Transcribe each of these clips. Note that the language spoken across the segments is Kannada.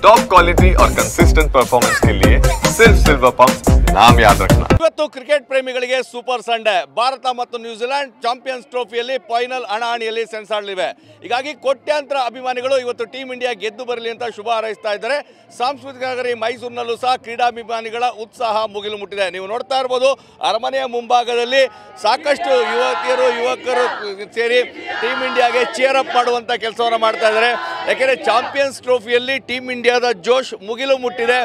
टॉप क्वालिटी और कंसिस्टेंट परफॉर्मेंस के लिए सिर्फ सिल्वर पंप नाम याद रखना। ಇವತ್ತು ಕ್ರಿಕೆಟ್ ಪ್ರೇಮಿಗಳಿಗೆ ಸೂಪರ್ ಸಂಡೇ. ಭಾರತ ಮತ್ತು ನ್ಯೂಜಿಲೆಂಡ್ ಚಾಂಪಿಯನ್ಸ್ ಟ್ರೋಫಿಯಲ್ಲಿ ಫೈನಲ್ ಹಣಾಹಣಿಯಲ್ಲಿ ಸೆಣಸಾಡಲಿವೆ. ಹೀಗಾಗಿ ಕೋಟ್ಯಾಂತರ ಅಭಿಮಾನಿಗಳು ಇವತ್ತು ಟೀಮ್ ಇಂಡಿಯಾ ಗೆದ್ದು ಬರಲಿ ಅಂತ ಶುಭ ಹಾರೈಸ್ತಾ ಇದ್ದಾರೆ. ಸಾಂಸ್ಕೃತಿಕ ನಗರಿ ಮೈಸೂರಿನಲ್ಲೂ ಸಹ ಕ್ರೀಡಾಭಿಮಾನಿಗಳ ಉತ್ಸಾಹ ಮುಗಿಲು ಮುಟ್ಟಿದೆ. ನೀವು ನೋಡ್ತಾ ಇರಬಹುದು, ಅರಮನೆಯ ಮುಂಭಾಗದಲ್ಲಿ ಸಾಕಷ್ಟು ಯುವತಿಯರು ಯುವಕರು ಸೇರಿ ಟೀಮ್ ಇಂಡಿಯಾಗೆ ಚೇರ್ ಅಪ್ ಮಾಡುವಂಥ ಕೆಲಸವನ್ನು ಮಾಡ್ತಾ ಇದ್ದಾರೆ. ಯಾಕೆಂದರೆ ಚಾಂಪಿಯನ್ಸ್ ಟ್ರೋಫಿಯಲ್ಲಿ ಟೀಮ್ ಇಂಡಿಯಾದ ಜೋಶ್ ಮುಗಿಲು ಮುಟ್ಟಿದೆ.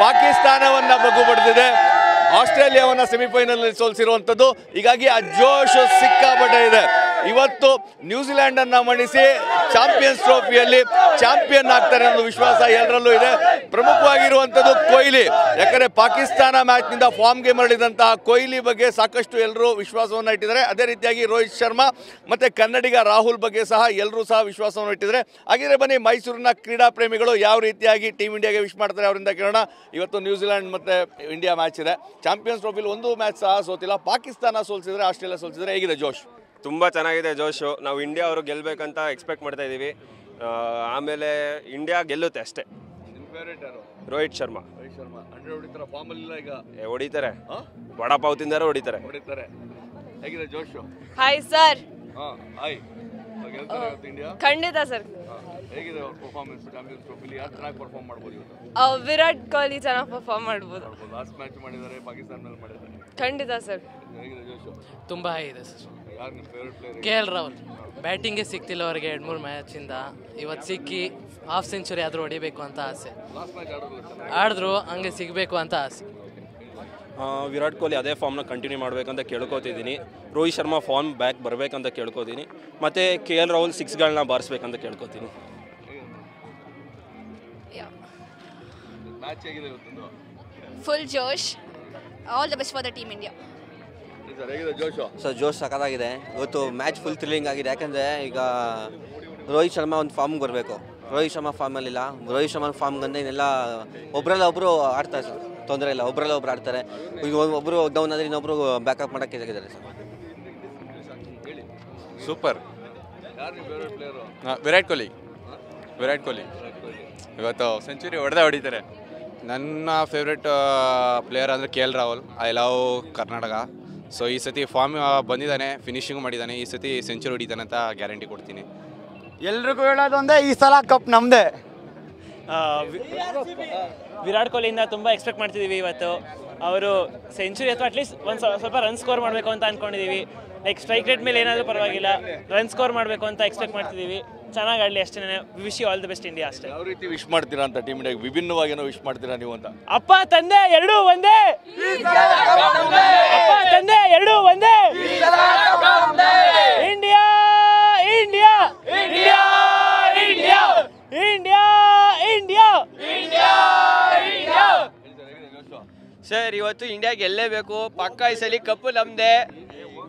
ಪಾಕಿಸ್ತಾನವನ್ನು ಬಗ್ಗು ಬಡಿದಿದೆ, ಆಸ್ಟ್ರೇಲಿಯಾವನ್ನು ಸೆಮಿಫೈನಲ್ ಸೋಲಿಸಿರುವಂಥದ್ದು. ಹೀಗಾಗಿ ಆ ಜೋಶ್ ಸಿಕ್ಕಾಪಟ್ಟೆ ಇದೆ. ಇವತ್ತು ನ್ಯೂಜಿಲೆಂಡ್ ಅನ್ನು ಮಣಿಸಿ ಚಾಂಪಿಯನ್ಸ್ ಟ್ರೋಫಿಯಲ್ಲಿ ಚಾಂಪಿಯನ್ ಆಗ್ತಾರೆ ಅನ್ನೋ ವಿಶ್ವಾಸ ಎಲ್ಲರಲ್ಲೂ ಇದೆ. ಪ್ರಮುಖವಾಗಿರುವಂಥದ್ದು ಕೊಹ್ಲಿ. ಯಾಕಂದರೆ ಪಾಕಿಸ್ತಾನ ಮ್ಯಾಚ್ನಿಂದ ಫಾರ್ಮ್ಗೆ ಮರಳಿದಂತಹ ಕೊಹ್ಲಿ ಬಗ್ಗೆ ಸಾಕಷ್ಟು ಎಲ್ಲರೂ ವಿಶ್ವಾಸವನ್ನು ಇಟ್ಟಿದ್ದಾರೆ. ಅದೇ ರೀತಿಯಾಗಿ ರೋಹಿತ್ ಶರ್ಮಾ ಮತ್ತು ಕನ್ನಡಿಗ ರಾಹುಲ್ ಬಗ್ಗೆ ಸಹ ಎಲ್ಲರೂ ಸಹ ವಿಶ್ವಾಸವನ್ನು ಇಟ್ಟಿದ್ದಾರೆ. ಹಾಗಿದ್ರೆ ಬನ್ನಿ, ಮೈಸೂರಿನ ಕ್ರೀಡಾ ಪ್ರೇಮಿಗಳು ಯಾವ ರೀತಿಯಾಗಿ ಟೀಮ್ ಇಂಡಿಯಾಗೆ ವಿಶ್ ಮಾಡ್ತಾರೆ ಅವರಿಂದ ಕೇಳೋಣ. ಇವತ್ತು ನ್ಯೂಜಿಲೆಂಡ್ ಮತ್ತು ಇಂಡಿಯಾ ಮ್ಯಾಚ್ ಇದೆ. ಚಾಂಪಿಯನ್ಸ್ ಟ್ರೋಫಿಲಿ ಒಂದು ಮ್ಯಾಚ್ ಸಹ ಸೋತಿಲ್ಲ. ಪಾಕಿಸ್ತಾನ ಸೋಲಿಸಿದ್ರೆ, ಆಸ್ಟ್ರೇಲಿಯಾ ಸೋಲಿಸಿದ್ರೆ. ಹೇಗಿದೆ ಜೋಶ್? ತುಂಬ ಚೆನ್ನಾಗಿದೆ ಜೋಶು. ನಾವು ಇಂಡಿಯಾ ಅವರು ಗೆಲ್ಲಬೇಕಂತ ಎಕ್ಸ್ಪೆಕ್ಟ್ ಮಾಡ್ತಾ ಇದ್ದೀವಿ. ಆಮೇಲೆ ಇಂಡಿಯಾ ಗೆಲ್ಲುತ್ತೆ ಅಷ್ಟೇ. ರೋಹಿತ್ ಶರ್ಮಾ ಹೊಡಿತಾರೆ, ವಡಾಪಾವ್ ತಿಂದಾರೆ ಹೊಡಿತಾರೆ. ಹೇಗಿದೆ ಜೋಶು? Hi sir. ಹಾಯ್. ಖಂಡಿತ ಸರ್. ಹೇಗಿದೆ ಪರ್ಫಾರ್ಮೆನ್ಸ್ ಚಾಂಪಿಯನ್ಸ್ ಟ್ರೋಫಿಲಿ? ಯಾರು ಚೆನ್ನಾಗಿ ಪರ್ಫಾರ್ಮ್ ಮಾಡ್ಬೋದು ಇವತ್ತು? ವಿರಾಟ್ ಕೊಹ್ಲಿ ಚೆನ್ನಾಗಿ ಪರ್ಫಾರ್ಮ್ ಮಾಡ್ಬೋದು. ಲಾಸ್ಟ್ ಮ್ಯಾಚ್ ಮಾಡಿದ್ದಾರೆ, ಪಾಕಿಸ್ತಾನ ಮೇಲೆ ಮಾಡಿದ್ದಾರೆ. ಖಂಡಿತ ಸರ್. ಹೇಗಿದೆ ಜೋಶು? ತುಂಬ ಇದೆ ಸರ್. ಯಾರು ನಿಮ್ಮ ಫೇವ್ರೆಟ್ ಪ್ಲೇಯರ್? KL ರಾಹುಲ್. ಬ್ಯಾಟಿಂಗೇ ಸಿಗ್ತಿಲ್ಲ ಅವರಿಗೆ 2-3 ಮ್ಯಾಚಿಂದ. ಇವತ್ತು ಸಿಕ್ಕಿ ಹಾಫ್ ಸೆಂಚುರಿ ಆದರೂ ಹೊಡಿಬೇಕು ಅಂತ ಆಸೆ. ಲಾಸ್ಟ್ ಮ್ಯಾಚ್ ಆಡಿದ್ರು ಹಂಗೆ ಸಿಗಬೇಕು ಅಂತ ಆಸೆ. ವಿರಾಟ್ ಕೊಹ್ಲಿ ಅದೇ ಫಾರ್ಮ್ನ ಕಂಟಿನ್ಯೂ ಮಾಡಬೇಕಂತ ಕೇಳ್ಕೊತಿದ್ದೀನಿ. ರೋಹಿತ್ ಶರ್ಮಾ ಫಾರ್ಮ್ ಬ್ಯಾಕ್ ಬರಬೇಕಂತ ಕೇಳ್ಕೊತೀನಿ. ಮತ್ತು KL ರಾಹುಲ್ 6ಗಳನ್ನ ಬಾರಿಸ್ಬೇಕಂತ ಕೇಳ್ಕೊತೀನಿ. ಮ್ಯಾಚ್ ಹೇಗಿದೆ ಇವತ್ತು? Full Josh. All the best for the team India. ಹೇಗಿದೆ ಜೋಶು? ಸರ್ ಜೋಶ್ ಸಖತ್ತಾಗಿದೆ ಇವತ್ತು. ಮ್ಯಾಚ್ ಫುಲ್ ಥ್ರಿಲ್ಲಿಂಗ್ ಆಗಿದೆ. ಯಾಕಂದರೆ ಈಗ ರೋಹಿತ್ ಶರ್ಮಾ ಒಂದು ಫಾರ್ಮ್ಗೆ ಬರಬೇಕು. ರೋಹಿತ್ ಶರ್ಮಾ ಫಾರ್ಮಲ್ಲಿಲ್ಲ. ರೋಹಿತ್ ಶರ್ಮಾ ಫಾರ್ಮ್ಗಂದ್ರೆ ಇನ್ನೆಲ್ಲ ಒಬ್ಬರಲ್ಲ ಒಬ್ಬರು ಆಡ್ತಾರೆ ಸರ್, ತೊಂದರೆ ಇಲ್ಲ. ಒಬ್ಬರಲ್ಲ ಒಬ್ರು ಆಡ್ತಾರೆ. ಈಗ ಒಬ್ಬರು ಡೌನ್ ಆದರೆ ಇನ್ನೊಬ್ಬರು ಬ್ಯಾಕಪ್ ಮಾಡೋಕ್ಕೆ ಇದ್ದಾರೆ ಸರ್. ಸೂಪರ್. ಯಾರು ನಿಮ್ಮ ಫೇವ್ರೆಟ್ ಪ್ಲೇಯರು? ವಿರಾಟ್ ಕೊಹ್ಲಿ. ವಿರಾಟ್ ಕೊಹ್ಲಿ ಇವತ್ತು ಸೆಂಚುರಿ ಹೊಡೆದಿದ್ದಾರೆ. ನನ್ನ ಫೇವ್ರೆಟ್ ಪ್ಲೇಯರ್ ಅಂದರೆ KL Rahul. I love Karnataka. So ಈ ಸತಿ ಫಾರ್ಮ್ ಬಂದಿದ್ದಾನೆ, ಫಿನಿಶಿಂಗ್ ಮಾಡಿದ್ದಾನೆ. ಈ ಸತಿ ಸೆಂಚುರಿ ಹೊಡಿತಾನೆ ಅಂತ ಗ್ಯಾರಂಟಿ ಕೊಡ್ತೀನಿ. ಎಲ್ರಿಗೂ ಹೇಳೋದೊಂದೇ, ಈ ಸಲ ಕಪ್ ನಮ್ಮದೇ. ವಿರಾಟ್ ಕೊಹ್ಲಿಯಿಂದ ತುಂಬ ಎಕ್ಸ್ಪೆಕ್ಟ್ ಮಾಡ್ತಿದ್ದೀವಿ. ಇವತ್ತು ಅವರು ಸೆಂಚುರಿ ಅಥವಾ ಅಟ್ಲೀಸ್ಟ್ ಒಂದು ಸ್ವಲ್ಪ ರನ್ ಸ್ಕೋರ್ ಮಾಡಬೇಕು ಅಂತ ಅಂದ್ಕೊಂಡಿದ್ದೀವಿ. ಲೈಕ್ ಸ್ಟ್ರೈಕ್ ರೇಟ್ ಮೇಲೆ ಏನಾದರೂ ಪರವಾಗಿಲ್ಲ, ರನ್ ಸ್ಕೋರ್ ಮಾಡಬೇಕು ಅಂತ ಎಕ್ಸ್ಪೆಕ್ಟ್ ಮಾಡ್ತಿದ್ದೀವಿ. ಚೆನ್ನಾಗಿ ಆಡಲಿ ಅಷ್ಟೇ. Wish you all the best India ಅಷ್ಟೇ. ಯಾವ ರೀತಿ ವಿಶ್ ಮಾಡ್ತೀರಾ ಅಂತ ಟೀಮ್ ಇಂಡಿಯಾಗೆ? ವಿಭಿನ್ನವಾಗಿ ಏನೋ ವಿಶ್ ಮಾಡ್ತೀರಾ ನೀವು ಅಂತ? ಅಪ್ಪ ತಂದೆ ಎರಡೂ ಒಂದೇ, ಅಪ್ಪ ತಂದೆ ಎರಡೂ ಒಂದೇ. India India India India India India India India. Sir ಇವತ್ತು ಇಂಡಿಯಾ ಗೆಲ್ಲೇಬೇಕು. ಪಕ್ಕ ಈ ಸಲ ಕಪ್ಪು ನಮ್ಮದೇ.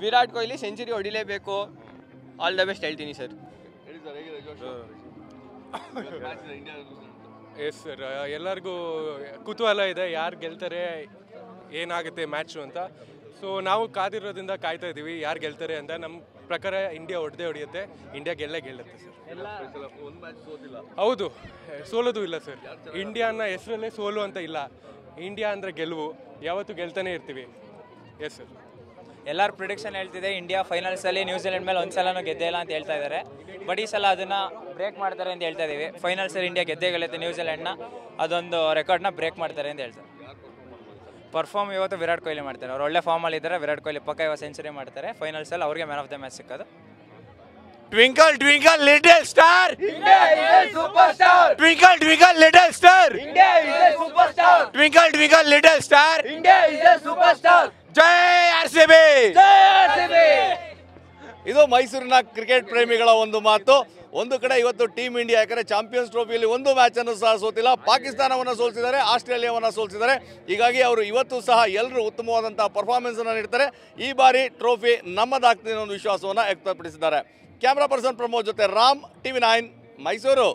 ವಿರಾಟ್ ಕೊಹ್ಲಿ ಸೆಂಚುರಿ ಹೊಡಿಲೇಬೇಕು. ಆಲ್ ದ ಬೆಸ್ಟ್ ಹೇಳ್ತೀನಿ ಸರ್. ಎಸ್ ಸರ್, ಎಲ್ಲರಿಗೂ ಕುತೂಹಲ ಇದೆ ಯಾರು ಗೆಲ್ತಾರೆ, ಏನಾಗುತ್ತೆ ಮ್ಯಾಚು ಅಂತ. ಸೊ ನಾವು ಕಾದಿರೋದ್ರಿಂದ ಕಾಯ್ತಾ ಇದ್ದೀವಿ ಯಾರು ಗೆಲ್ತಾರೆ ಅಂತ. ನಮ್ಮ ಪ್ರಕಾರ ಇಂಡಿಯಾ ಹೊಡೆಯುತ್ತೆ. ಇಂಡಿಯಾ ಗೆಲ್ಲುತ್ತೆ ಸರ್. ಹೌದು, ಸೋಲೋದು ಇಲ್ಲ ಸರ್. ಇಂಡಿಯಾನ ಹೆಸರಲ್ಲೇ ಸೋಲು ಅಂತ ಇಲ್ಲ. ಇಂಡಿಯಾ ಅಂದರೆ ಗೆಲುವು, ಯಾವತ್ತೂ ಗೆಲ್ತಾನೆ ಇರ್ತೀವಿ. Yes sir. ಎಲ್ಲರ ಪ್ರಿಡಿಕ್ಷನ್ ಹೇಳ್ತಿದೆ ಇಂಡಿಯಾ ಫೈನಲ್ಸಲ್ಲಿ ನ್ಯೂಜಿಲೆಂಡ್ ಮೇಲೆ ಒಂದು ಸಲನೂ ಗೆದ್ದೇ ಇಲ್ಲ ಅಂತ ಹೇಳ್ತಾ ಇದ್ದಾರೆ. ಬಟ್ ಈ ಸಲ ಅದನ್ನು ಬ್ರೇಕ್ ಮಾಡ್ತಾರೆ ಅಂತ ಹೇಳ್ತಾ ಇದ್ದೀವಿ. ಫೈನಲ್ಸಲ್ಲಿ ಇಂಡಿಯಾ ಗೆದ್ದೇ ಗೆಲ್ಲುತ್ತೆ ನ್ಯೂಜಿಲೆಂಡ್ನ. ಅದೊಂದು ರೆಕಾರ್ಡ್ನ ಬ್ರೇಕ್ ಮಾಡ್ತಾರೆ ಅಂತ ಹೇಳ್ತಾರೆ. ಪರ್ಫಾರ್ಮ್ ಇವತ್ತು ವಿರಾಟ್ ಕೊಹ್ಲಿ ಮಾಡ್ತಾರೆ. ಅವ್ರು ಒಳ್ಳೆ ಫಾರ್ಮಲ್ಲಿ ಇದ್ದಾರೆ. ವಿರಾಟ್ ಕೊಹ್ಲಿ ಪಕ್ಕ ಇವತ್ತು ಸೆಂಚುರಿ ಮಾಡ್ತಾರೆ. ಫೈನಲ್ಸಲ್ಲಿ ಅವ್ರಿಗೆ ಮ್ಯಾನ್ ಆಫ್ ದ ಮ್ಯಾಚ್ ಸಿಕ್ಕೋದು. Twinkle twinkle little star, India is a superstar. Twinkle twinkle little star, India is a superstar. Twinkle twinkle little star, India is a superstar. Jai RCB, Jai RCB. ಇದು ಮೈಸೂರಿನ ಕ್ರಿಕೆಟ್ ಪ್ರೇಮಿಗಳ ಒಂದು ಮಾತು. ಒಂದು ಕಡೆ ಇವತ್ತು ಟೀಮ್ ಇಂಡಿಯಾ, ಯಾಕಂದರೆ ಚಾಂಪಿಯನ್ಸ್ ಟ್ರೋಫಿಯಲ್ಲಿ ಒಂದು ಮ್ಯಾಚನ್ನು ಸಹ ಸೋತಿಲ್ಲ. ಪಾಕಿಸ್ತಾನವನ್ನು ಸೋಲಿಸಿದ್ದಾರೆ, ಆಸ್ಟ್ರೇಲಿಯಾವನ್ನು ಸೋಲಿಸಿದ್ದಾರೆ. ಹೀಗಾಗಿ ಅವರು ಇವತ್ತು ಸಹ ಎಲ್ಲರೂ ಉತ್ತಮವಾದಂಥ ಪರ್ಫಾರ್ಮೆನ್ಸನ್ನು ನೀಡ್ತಾರೆ. ಈ ಬಾರಿ ಟ್ರೋಫಿ ನಮ್ಮದಾಗ್ತದೆ ಅನ್ನೋ ವಿಶ್ವಾಸವನ್ನು ವ್ಯಕ್ತಪಡಿಸಿದ್ದಾರೆ. ಕ್ಯಾಮ್ರಾ ಪರ್ಸನ್ ಪ್ರಮೋದ್ ಜೊತೆ ರಾಮ್, TV9 ಮೈಸೂರು.